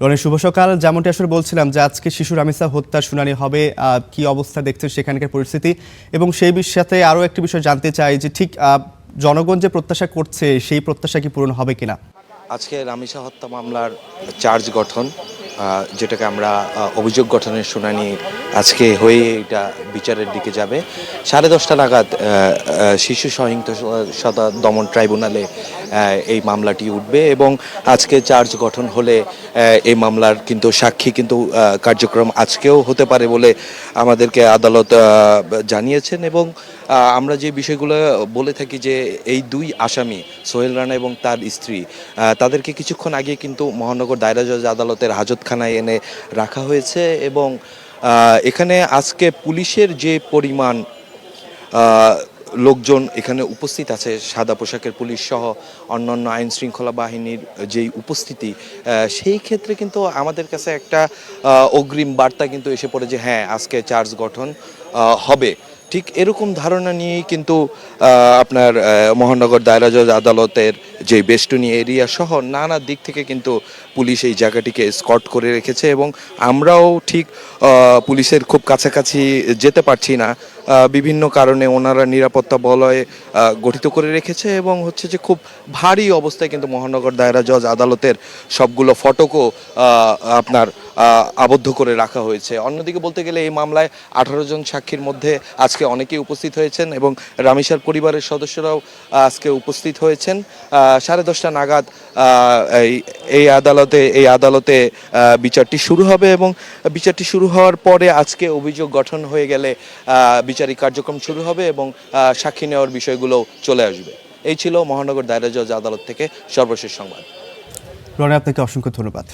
রনি, শুভ সকাল। যেমনটি আসলে বলছিলাম যে আজকে শিশু রামিসা হত্যার শুনানি হবে, কি অবস্থা দেখছেন সেখানকার পরিস্থিতি, এবং সেই সাথে আরও একটি বিষয় জানতে চাই যে ঠিক জনগণ যে প্রত্যাশা করছে সেই প্রত্যাশা কি পূরণ হবে কিনা। আজকে রামিসা হত্যা মামলার চার্জ গঠন, যেটাকে আমরা অভিযোগ গঠনের শুনানি আজকে হয়ে এটা বিচারের দিকে যাবে। 10:30 নাগাদ শিশু সহিংসতা দমন ট্রাইব্যুনালে এই মামলাটি উঠবে এবং আজকে চার্জ গঠন হলে এই মামলার কিন্তু সাক্ষী কিন্তু কার্যক্রম আজকেও হতে পারে বলে আমাদেরকে আদালত জানিয়েছেন। এবং আমরা যে বিষয়গুলো বলে থাকি যে এই দুই আসামি সোহেল রানা এবং তার স্ত্রী, তাদেরকে কিছুক্ষণ আগে কিন্তু মহানগর দায়রা জজ আদালতের হাজতখানায় এনে রাখা হয়েছে এবং এখানে আজকে পুলিশের যে পরিমাণ লোকজন এখানে উপস্থিত আছে, সাদা পোশাকের পুলিশ সহ অন্যান্য আইন শৃঙ্খলা বাহিনীর যেই উপস্থিতি, সেই ক্ষেত্রে কিন্তু আমাদের কাছে একটা অগ্রিম বার্তা কিন্তু এসে পড়ে যে হ্যাঁ, আজকে চার্জ গঠন হবে। ঠিক এরকম ধারণা নিয়েই কিন্তু আপনার মহানগর দায়রা জজ আদালতের যে বেষ্টনী এরিয়া সহ নানা দিক থেকে কিন্তু পুলিশ এই জায়গাটিকে স্কট করে রেখেছে এবং আমরাও ঠিক পুলিশের খুব কাছাকাছি যেতে পারছি না। বিভিন্ন কারণে ওনারা নিরাপত্তা বলয় গঠিত করে রেখেছে এবং হচ্ছে যে খুব ভারী অবস্থায় কিন্তু মহানগর দায়রা জজ আদালতের সবগুলো ফটকও আপনার আবদ্ধ করে রাখা হয়েছে। অন্যদিকে বলতে গেলে এই মামলায় 18 জন সাক্ষীর মধ্যে আজকে অনেকেই উপস্থিত হয়েছেন এবং রামিসার পরিবারের সদস্যরাও আজকে উপস্থিত হয়েছেন। 10:30 নাগাদ এই আদালতে বিচারটি শুরু হবে এবং বিচারটি শুরু হওয়ার পরে আজকে অভিযোগ গঠন হয়ে গেলে বিচারিক কার্যক্রম শুরু হবে এবং সাক্ষী নেওয়ার বিষয়গুলো চলে আসবে। এই ছিল মহানগর দায়রা জজ আদালত থেকে সর্বশেষ সংবাদ। রনি, আপনাকে অসংখ্য ধন্যবাদ।